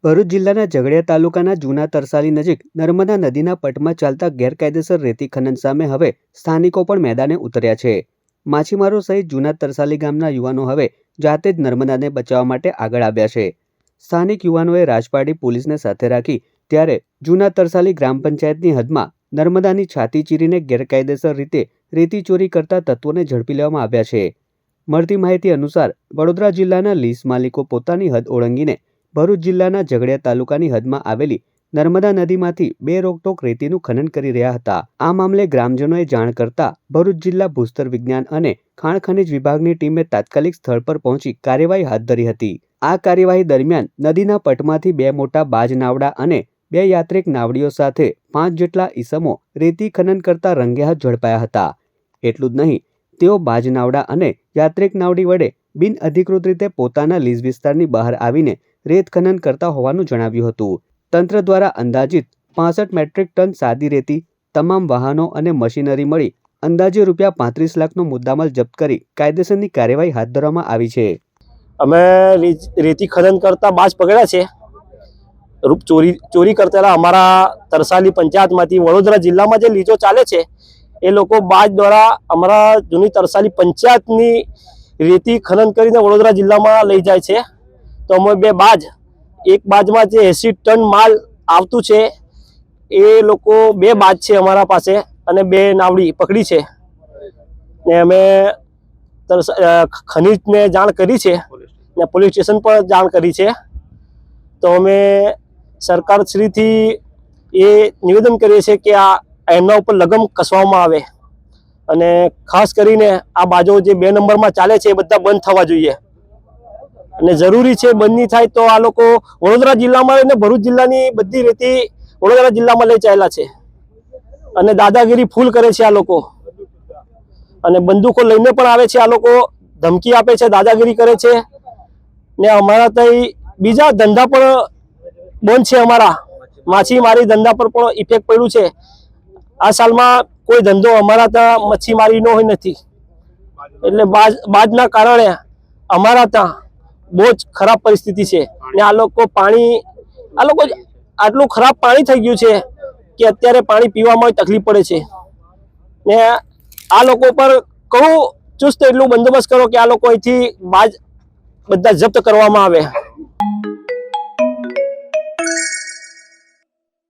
ભરૂચ જિલ્લાના ઝઘડિયા તાલુકાના જૂના તરસાલી નજીક નર્મદા નદીના પટમાં ચાલતા ગેરકાયદેસર રેતી ખનન સામે હવે સ્થાનિકો પણ મેદાને ઉતર્યા છે। માછીમારો સહિત જૂના તરસાલી ગામના યુવાનો હવે જાતે જ નર્મદાને બચાવવા માટે આગળ આવ્યા છે। સ્થાનિક યુવાનોએ રાજપારડી પોલીસને સાથે રાખી ત્યારે જૂના તરસાલી ગ્રામ પંચાયતની હદમાં નર્મદાની છાતી ચીરીને ગેરકાયદેસર રીતે રેતી ચોરી કરતા તત્વોને ઝડપી લેવામાં આવ્યા છે। મળતી માહિતી અનુસાર વડોદરા જિલ્લાના લીઝ માલિકો પોતાની હદ ઓળંગીને ભરૂચ જિલ્લાના ઝઘડિયા તાલુકાની હદમાં આવેલી નર્મદા નદીમાંથી બે રોકટોક રેતીનું ખનન કરી રહ્યા હતા। આ મામલે ગ્રામજનોએ જાણ કરતા ભરૂચ જિલ્લા ભૂસ્તર વિજ્ઞાન અને ખાણ ખનિજ વિભાગની ટીમે તાત્કાલિક સ્થળ પર પહોંચી કાર્યવાહી હાથ ધરી હતી। આ કાર્યવાહી દરમિયાન નદીના પટમાંથી બે મોટા બાજ નાવડા અને બે યાત્રિક નાવડીઓ સાથે 5 જેટલા ઈસમો રેતી ખનન કરતા રંગે હાથ ઝડપાયા હતા। એટલું જ નહીં, તેઓ બાજ નાવડા અને યાત્રિક નાવડી વડે બિનઅધિકૃત રીતે પોતાના લીઝ વિસ્તારની બહાર આવીને રેત ખનન કરતા હોવાનું જણાવ્યું હતું। તંત્ર દ્વારા અંદાજિત 65 મેટ્રિક ટન સાદી રેતી, તમામ વાહનો અને મશીનરી મળી અંદાજે ₹35 લાખનો મુદ્દામાલ જપ્ત કરી કાયદેસરની કાર્યવાહી હાથ ધરવામાં આવી છે। અમે રેતી ખનન કરતા બાજ પકડ્યા છે। ચોરી કરતા અમારા તરસાલી પંચાયતમાંથી વડોદરા જિલ્લામાં જે લીજો ચાલે છે એ લોકો બાજ દ્વારા અમારા જૂની તરસાલી પંચાયતની રેતી ખનન કરીને વડોદરા જિલ્લામાં લઈ જાય છે। તો અમે બે બાજ, એક બાજમાં જે 80 ટન માલ આવતું છે એ લોકો બે બાજ છે અમારા પાસે અને બે નાવડી પકડી છે ને અમે ખનીજને જાણ કરી છે ને પોલીસ સ્ટેશન પર જાણ કરી છે। તો અમે સરકારશ્રીથી એ નિવેદન કરીએ છીએ કે એમના ઉપર લગામ કસવામાં આવે અને ખાસ કરીને આ બાજો જે 2 નંબરમાં ચાલે છે એ બધા બંધ થવા જોઈએ અને જરૂરી છે બંધ નહીં થાય તો આ લોકો વડોદરા જિલ્લામાં અને ભરૂચ જિલ્લાની બધી રેતી વડોદરા જિલ્લામાં લઈ ચાલ્યા છે અને દાદાગીરી ફૂલ કરે છે આ લોકો અને બંદૂકો લઈને પણ આવે છે। આ લોકો ધમકી આપે છે, દાદાગીરી કરે છે ને અમારા ત્યાં બીજા ધંધા પણ બંધ છે। અમારા માછીમારી ધંધા પર પણ ઇફેક્ટ પડ્યું છે। આ સાલમાં કોઈ ધંધો અમારા ત્યાં મચ્છીમારીનો હોય નથી એટલે બાજના કારણે અમારા ત્યાં બહુ જ ખરાબ પરિસ્થિતિ છે ને આ લોકો આટલું ખરાબ પાણી થઈ ગયું છે કે અત્યારે પાણી પીવામાં તકલીફ પડે છે ને આ લોકો પર કહું ચુસ્ત એટલું બંદોબસ્ત કરો કે આ લોકો અહીંથી બાજ બધા જપ્ત કરવામાં આવે।